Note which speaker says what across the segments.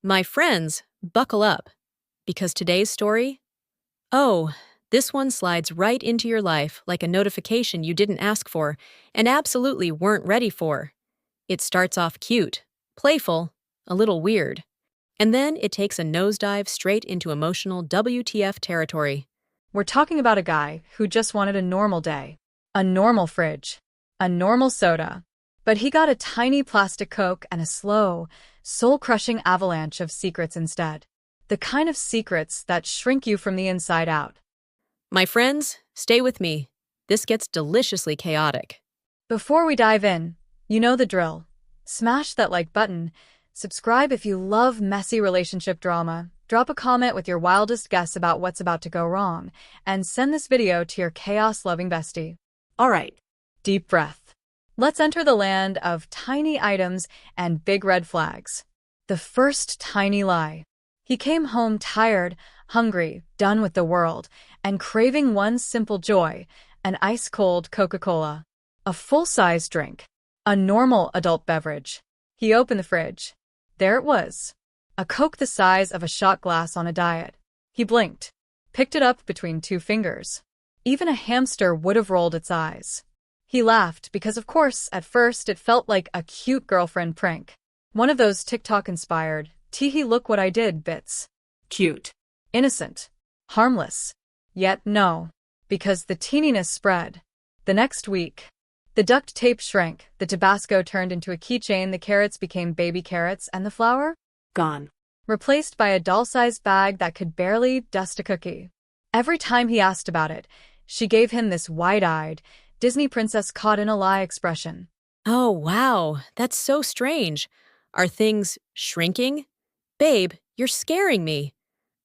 Speaker 1: My friends, buckle up, because today's story, oh, this one slides right into your life like a notification you didn't ask for and absolutely weren't ready for. It starts off cute, playful, a little weird, and then it takes a nosedive straight into emotional WTF territory.
Speaker 2: We're talking about a guy who just wanted a normal day, a normal fridge, a normal soda. But he got a tiny plastic Coke and a slow, soul-crushing avalanche of secrets instead. The kind of secrets that shrink you from the inside out.
Speaker 1: My friends, stay with me. This gets deliciously chaotic.
Speaker 2: Before we dive in, you know the drill. Smash that like button, subscribe if you love messy relationship drama, drop a comment with your wildest guess about what's about to go wrong, and send this video to your chaos-loving bestie. All right, deep breath. Let's enter the land of tiny items and big red flags. The first tiny lie. He came home tired, hungry, done with the world, and craving one simple joy, an ice-cold Coca-Cola. A full-size drink. A normal adult beverage. He opened the fridge. There it was. A Coke the size of a shot glass on a diet. He blinked, picked it up between two fingers. Even a hamster would have rolled its eyes. He laughed because, of course, at first it felt like a cute girlfriend prank. One of those TikTok-inspired, teehee look what I did bits. Cute. Innocent. Harmless. Yet no. Because the teeniness spread. The next week, the duct tape shrank, the Tabasco turned into a keychain, the carrots became baby carrots, and the flour? Gone. Replaced by a doll-sized bag that could barely dust a cookie. Every time he asked about it, she gave him this wide-eyed, Disney princess caught in a lie expression.
Speaker 1: Oh, wow, that's so strange. Are things shrinking? Babe, you're scaring me.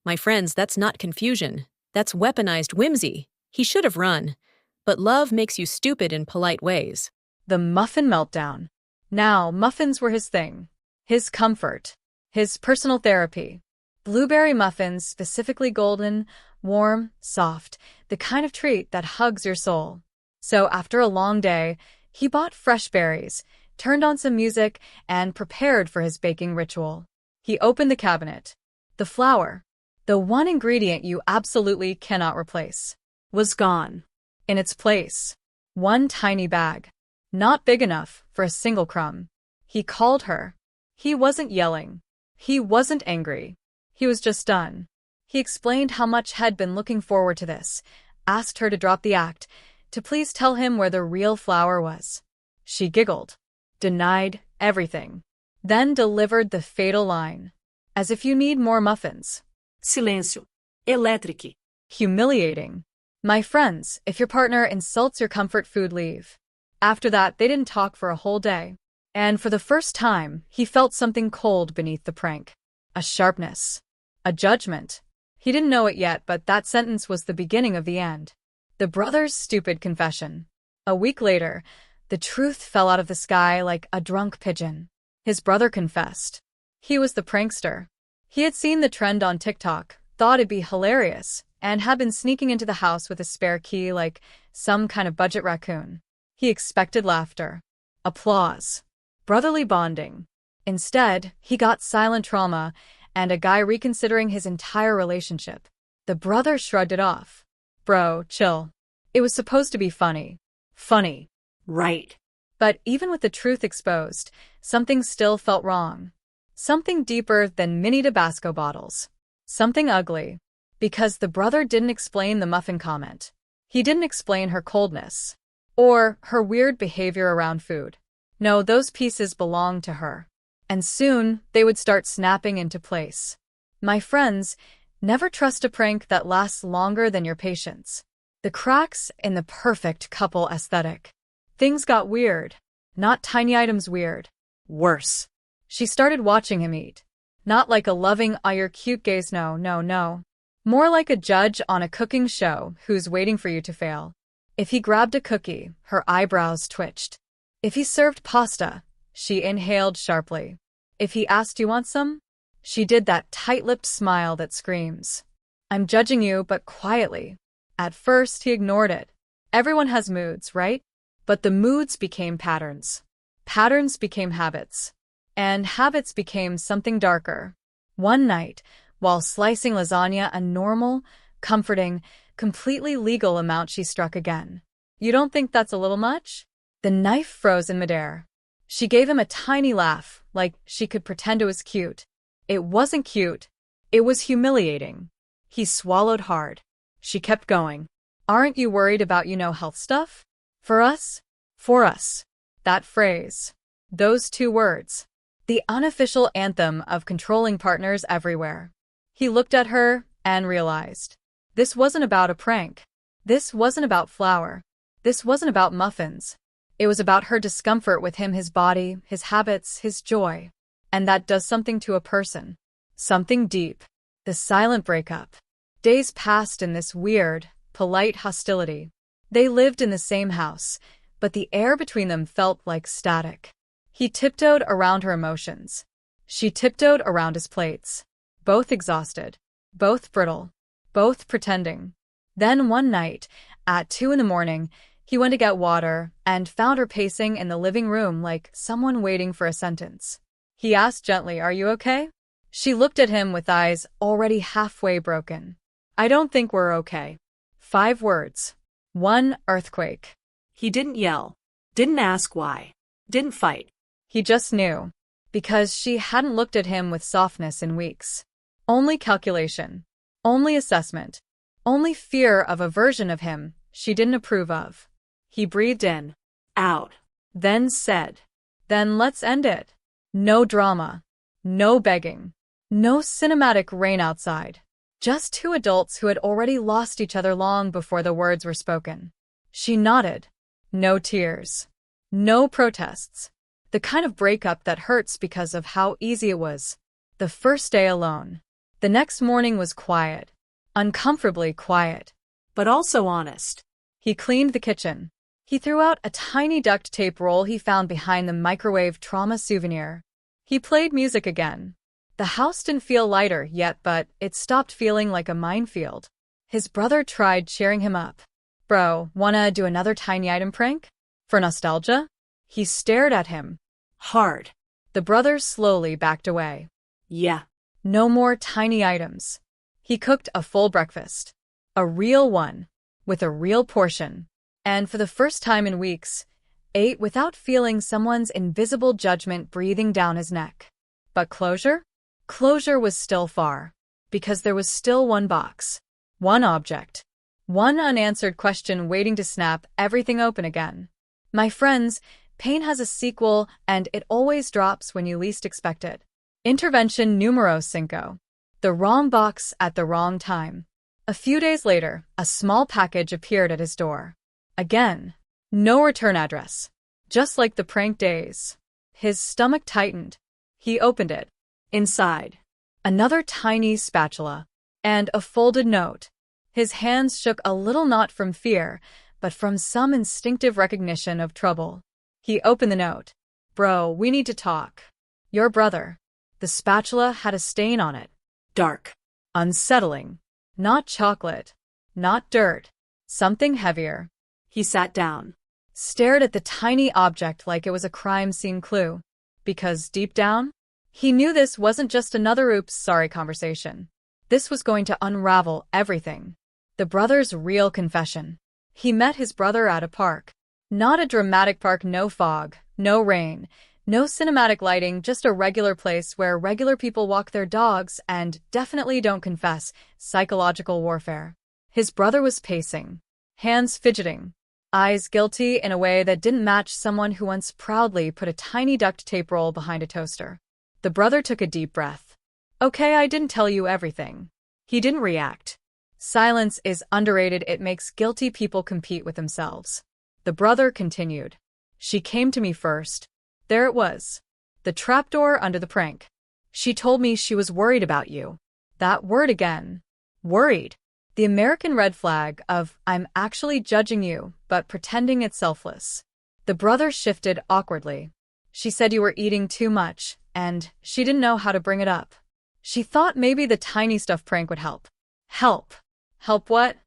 Speaker 1: My friends, that's not confusion. That's weaponized whimsy. He should have run. But love makes you stupid in polite ways.
Speaker 2: The muffin meltdown. Now, muffins were his thing. His comfort. His personal therapy. Blueberry muffins, specifically golden, warm, soft, the kind of treat that hugs your soul. So after a long day, he bought fresh berries, turned on some music, and prepared for his baking ritual. He opened the cabinet. The flour, the one ingredient you absolutely cannot replace, was gone. In its place, one tiny bag, not big enough for a single crumb. He called her. He wasn't yelling. He wasn't angry. He was just done. He explained how much had been looking forward to this, asked her to drop the act, to please tell him where the real flour was. She giggled, denied everything, then delivered the fatal line. As if you need more muffins.
Speaker 3: Silêncio. Elétrique.
Speaker 2: Humiliating. My friends, if your partner insults your comfort food, leave. After that, they didn't talk for a whole day. And for the first time, he felt something cold beneath the prank. A sharpness. A judgment. He didn't know it yet, but that sentence was the beginning of the end. The brother's stupid confession. A week later, the truth fell out of the sky like a drunk pigeon. His brother confessed. He was the prankster. He had seen the trend on TikTok, thought it'd be hilarious, and had been sneaking into the house with a spare key like some kind of budget raccoon. He expected laughter, applause, brotherly bonding. Instead, he got silent trauma and a guy reconsidering his entire relationship. The brother shrugged it off. Bro, chill. It was supposed to be funny. Funny.
Speaker 3: Right.
Speaker 2: But even with the truth exposed, something still felt wrong. Something deeper than mini Tabasco bottles. Something ugly. Because the brother didn't explain the muffin comment. He didn't explain her coldness. Or her weird behavior around food. No, those pieces belonged to her. And soon, they would start snapping into place. My friends, never trust a prank that lasts longer than your patience. The cracks in the perfect couple aesthetic. Things got weird. Not tiny items weird. Worse. She started watching him eat. Not like a loving, "Ah, you're cute" gaze, no. More like a judge on a cooking show who's waiting for you to fail. If he grabbed a cookie, her eyebrows twitched. If he served pasta, she inhaled sharply. If he asked, "You want some?" she did that tight-lipped smile that screams, "I'm judging you," but quietly. At first, he ignored it. Everyone has moods, right? But the moods became patterns. Patterns became habits. And habits became something darker. One night, while slicing lasagna, a normal, comforting, completely legal amount, she struck again. You don't think that's a little much? The knife froze in midair. She gave him a tiny laugh, like she could pretend it was cute. It wasn't cute. It was humiliating. He swallowed hard. She kept going. Aren't you worried about health stuff? For us? For us. That phrase. Those two words. The unofficial anthem of controlling partners everywhere. He looked at her and realized. This wasn't about a prank. This wasn't about flour. This wasn't about muffins. It was about her discomfort with him, his body, his habits, his joy. And that does something to a person. Something deep. The silent breakup. Days passed in this weird, polite hostility. They lived in the same house, but the air between them felt like static. He tiptoed around her emotions. She tiptoed around his plates. Both exhausted. Both brittle. Both pretending. Then one night, at 2 a.m, he went to get water and found her pacing in the living room like someone waiting for a sentence. He asked gently, "Are you okay?" She looked at him with eyes already halfway broken. "I don't think we're okay." 5 words. 1 earthquake.
Speaker 3: He didn't yell. Didn't ask why. Didn't fight.
Speaker 2: He just knew. Because she hadn't looked at him with softness in weeks. Only calculation. Only assessment. Only fear of a version of him she didn't approve of.
Speaker 3: He breathed in. Out.
Speaker 2: Then said, "Then let's end it." No drama. No begging. No cinematic rain outside. Just 2 adults who had already lost each other long before the words were spoken. She nodded. No tears. No protests. The kind of breakup that hurts because of how easy it was. The first day alone. The next morning was quiet. Uncomfortably quiet.
Speaker 3: But also honest.
Speaker 2: He cleaned the kitchen. He threw out a tiny duct tape roll he found behind the microwave trauma souvenir. He played music again. The house didn't feel lighter yet, but it stopped feeling like a minefield. His brother tried cheering him up. "Bro, wanna do another tiny item prank? For nostalgia?" He stared at him.
Speaker 3: Hard.
Speaker 2: The brother slowly backed away.
Speaker 3: Yeah.
Speaker 2: No more tiny items. He cooked a full breakfast. A real one. With a real portion. And for the first time in weeks, ate without feeling someone's invisible judgment breathing down his neck. But closure? Closure was still far. Because there was still one box. One object. One unanswered question waiting to snap everything open again. My friends, pain has a sequel, and it always drops when you least expect it. Intervention numero 5. The wrong box at the wrong time. A few days later, a small package appeared at his door. Again. No return address. Just like the prank days. His stomach tightened. He opened it. Inside. Another tiny spatula. And a folded note. His hands shook a little, not from fear, but from some instinctive recognition of trouble. He opened the note. "Bro, we need to talk. Your brother." The spatula had a stain on it.
Speaker 3: Dark.
Speaker 2: Unsettling. Not chocolate. Not dirt. Something heavier.
Speaker 3: He sat down.
Speaker 2: Stared at the tiny object like it was a crime scene clue. Because deep down, he knew this wasn't just another oops sorry conversation. This was going to unravel everything. The brother's real confession. He met his brother at a park. Not a dramatic park, no fog, no rain, no cinematic lighting, just a regular place where regular people walk their dogs and definitely don't confess psychological warfare. His brother was pacing. Hands fidgeting. Eyes guilty in a way that didn't match someone who once proudly put a tiny duct tape roll behind a toaster. The brother took a deep breath. "Okay, I didn't tell you everything." He didn't react. Silence is underrated. It makes guilty people compete with themselves. The brother continued. "She came to me first. There it was. The trapdoor under the prank. She told me she was worried about you." That word again. Worried. The American red flag of "I'm actually judging you, but pretending it's selfless." The brother shifted awkwardly. "She said you were eating too much, and she didn't know how to bring it up. She thought maybe the tiny stuff prank would help." Help. Help what?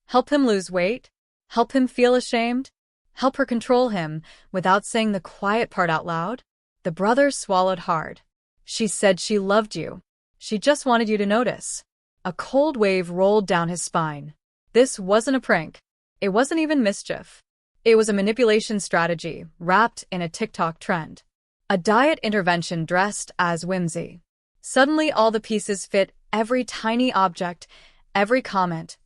Speaker 2: Help him lose weight? Help him feel ashamed? Help her control him without saying the quiet part out loud? The brother swallowed hard. "She said she loved you." She just wanted you to notice. A cold wave rolled down his spine. This wasn't a prank. It wasn't even mischief. It was a manipulation strategy wrapped in a TikTok trend. A diet intervention dressed as whimsy. Suddenly all the pieces fit every tiny object, every comment,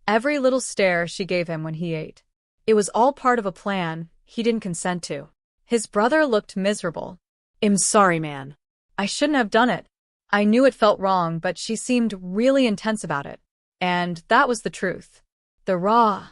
Speaker 2: every little stare she gave him when he ate. It was all part of a plan he didn't consent to. His brother looked miserable.
Speaker 3: I'm sorry, man.
Speaker 2: I shouldn't have done it. I knew it felt wrong, but she seemed really intense about it. And that was the truth. The raw,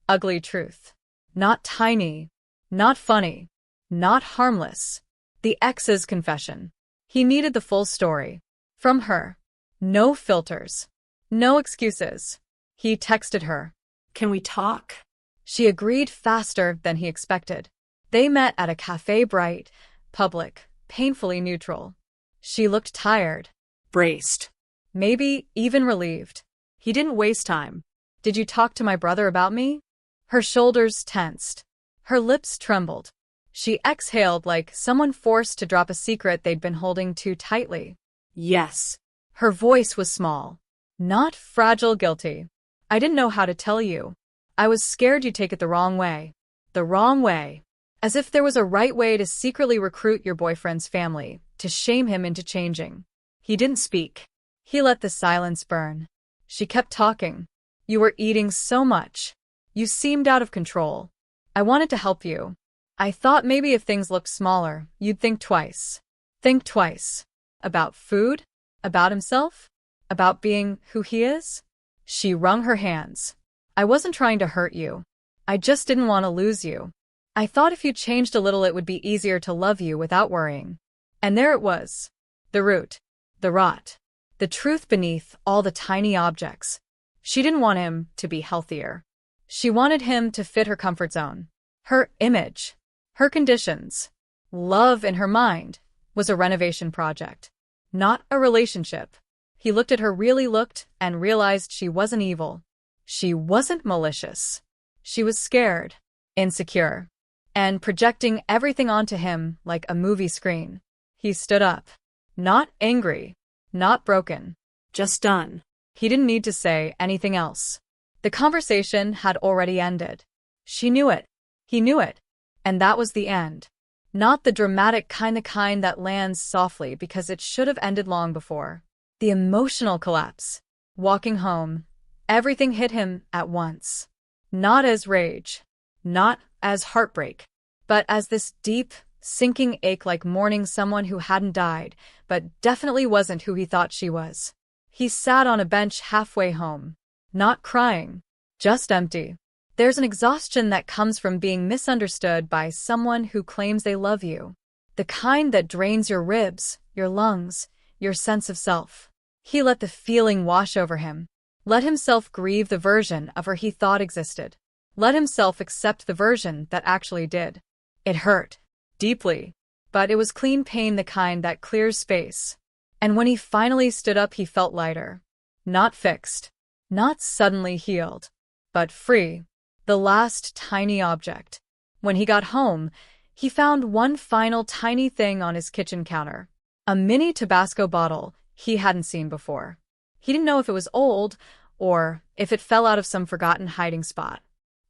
Speaker 2: ugly truth. Not tiny, not funny, not harmless. The ex's confession. He needed the full story. From her. No filters. No excuses. He texted her.
Speaker 3: Can we talk?
Speaker 2: She agreed faster than he expected. They met at a cafe, bright, public, painfully neutral. She looked tired.
Speaker 3: Braced.
Speaker 2: Maybe even relieved.
Speaker 3: He didn't waste time.
Speaker 2: Did you talk to my brother about me? Her shoulders tensed. Her lips trembled. She exhaled like someone forced to drop a secret they'd been holding too tightly.
Speaker 3: Yes.
Speaker 2: Her voice was small. Not fragile, guilty. I didn't know how to tell you. I was scared you'd take it the wrong way. The wrong way. As if there was a right way to secretly recruit your boyfriend's family, to shame him into changing.
Speaker 3: He didn't speak.
Speaker 2: He let the silence burn. She kept talking. You were eating so much. You seemed out of control. I wanted to help you. I thought maybe if things looked smaller, you'd think twice. Think twice. About food? About himself? About being who he is? She wrung her hands. I wasn't trying to hurt you. I just didn't want to lose you. I thought if you changed a little it would be easier to love you without worrying. And there it was. The root. The rot. The truth beneath all the tiny objects. She didn't want him to be healthier. She wanted him to fit her comfort zone. Her image. Her conditions. Love in her mind was a renovation project. Not a relationship. He looked at her, really looked, and realized she wasn't evil. She wasn't malicious. She was scared, insecure, and projecting everything onto him like a movie screen. He stood up. Not angry, not broken.
Speaker 3: Just done.
Speaker 2: He didn't need to say anything else. The conversation had already ended. She knew it. He knew it. And that was the end. Not the dramatic kind, the kind that lands softly because it should have ended long before. The emotional collapse. Walking home, everything hit him at once. Not as rage, not as heartbreak, but as this deep, sinking ache, like mourning someone who hadn't died, but definitely wasn't who he thought she was. He sat on a bench halfway home. Not crying, just empty. There's an exhaustion that comes from being misunderstood by someone who claims they love you. The kind that drains your ribs, your lungs, your sense of self. He let the feeling wash over him. Let himself grieve the version of her he thought existed. Let himself accept the version that actually did. It hurt. Deeply. But it was clean pain, the kind that clears space. And when he finally stood up, he felt lighter. Not fixed. Not suddenly healed. But free. The last tiny object. When he got home, he found one final tiny thing on his kitchen counter. A mini Tabasco bottle he hadn't seen before. He didn't know if it was old or if it fell out of some forgotten hiding spot.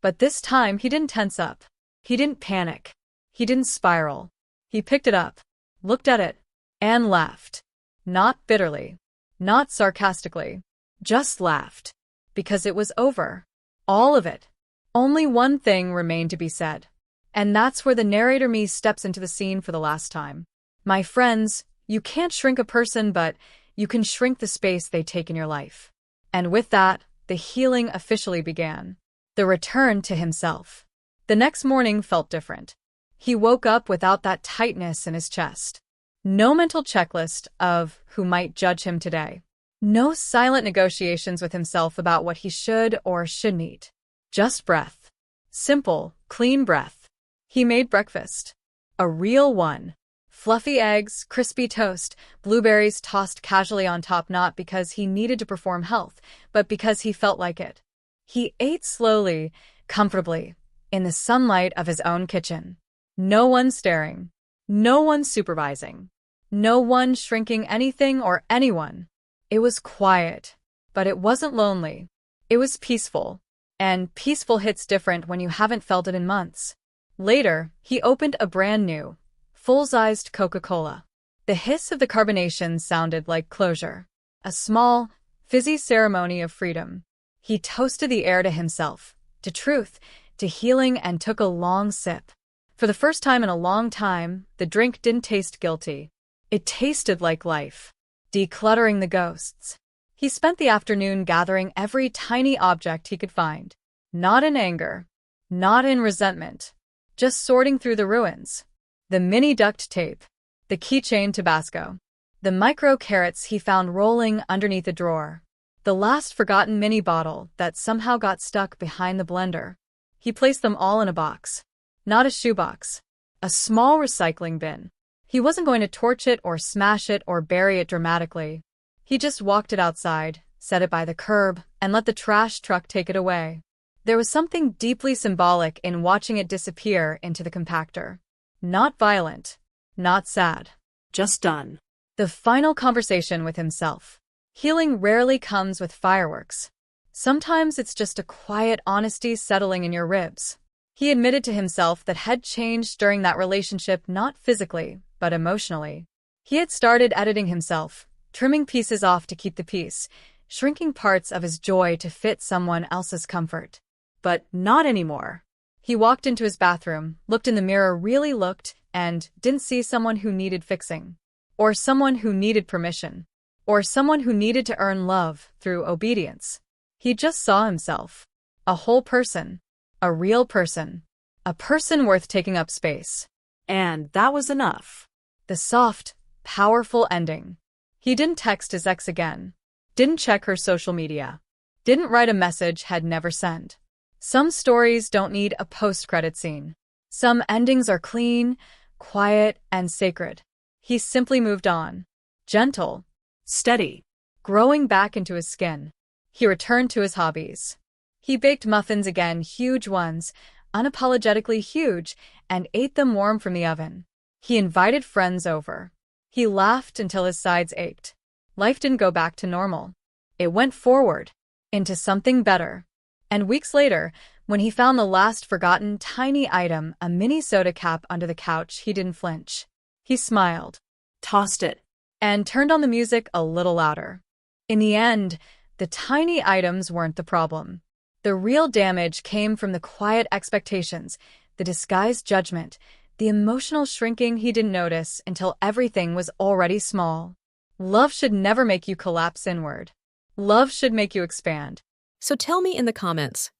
Speaker 2: But this time he didn't tense up. He didn't panic. He didn't spiral. He picked it up, looked at it, and laughed. Not bitterly. Not sarcastically. Just laughed. Because it was over. All of it. Only one thing remained to be said. And that's where the narrator me steps into the scene for the last time. My friends, you can't shrink a person, but you can shrink the space they take in your life. And with that, the healing officially began. The return to himself. The next morning felt different. He woke up without that tightness in his chest. No mental checklist of who might judge him today. No silent negotiations with himself about what he should or shouldn't eat. Just breath. Simple, clean breath. He made breakfast. A real one. Fluffy eggs, crispy toast, blueberries tossed casually on top, not because he needed to perform health, but because he felt like it. He ate slowly, comfortably, in the sunlight of his own kitchen. No one staring. No one supervising. No one shrinking anything or anyone. It was quiet, but it wasn't lonely. It was peaceful. And peaceful hits different when you haven't felt it in months. Later, he opened a brand new, full-sized Coca-Cola. The hiss of the carbonation sounded like closure. A small, fizzy ceremony of freedom. He toasted the air to himself, to truth, to healing, and took a long sip. For the first time in a long time, the drink didn't taste guilty. It tasted like life, decluttering the ghosts. He spent the afternoon gathering every tiny object he could find. Not in anger, not in resentment, just sorting through the ruins. The mini duct tape, the keychain Tabasco, the micro carrots he found rolling underneath a drawer, the last forgotten mini bottle that somehow got stuck behind the blender. He placed them all in a box. Not a shoebox. A small recycling bin. He wasn't going to torch it or smash it or bury it dramatically. He just walked it outside, set it by the curb, and let the trash truck take it away. There was something deeply symbolic in watching it disappear into the compactor. Not violent. Not sad.
Speaker 3: Just done.
Speaker 2: The final conversation with himself. Healing rarely comes with fireworks. Sometimes it's just a quiet honesty settling in your ribs. He admitted to himself that had changed during that relationship, not physically, but emotionally. He had started editing himself, trimming pieces off to keep the peace, shrinking parts of his joy to fit someone else's comfort. But not anymore. He walked into his bathroom, looked in the mirror, really looked, and didn't see someone who needed fixing. Or someone who needed permission. Or someone who needed to earn love through obedience. He just saw himself. A whole person. A real person. A person worth taking up space.
Speaker 3: And that was enough.
Speaker 2: The soft, powerful ending. He didn't text his ex again. Didn't check her social media. Didn't write a message he'd never sent. Some stories don't need a post-credit scene. Some endings are clean, quiet, and sacred. He simply moved on. Gentle.
Speaker 3: Steady.
Speaker 2: Growing back into his skin. He returned to his hobbies. He baked muffins again, huge ones, unapologetically huge, and ate them warm from the oven. He invited friends over. He laughed until his sides ached. Life didn't go back to normal. It went forward, into something better. And weeks later, when he found the last forgotten tiny item, a mini soda cap under the couch, he didn't flinch. He smiled.
Speaker 3: Tossed it.
Speaker 2: And turned on the music a little louder. In the end, the tiny items weren't the problem. The real damage came from the quiet expectations, the disguised judgment, the emotional shrinking he didn't notice until everything was already small. Love should never make you collapse inward. Love should make you expand.
Speaker 1: So tell me in the comments,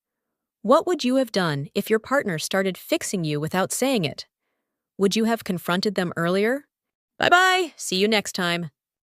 Speaker 1: what would you have done if your partner started fixing you without saying it? Would you have confronted them earlier? Bye-bye. See you next time.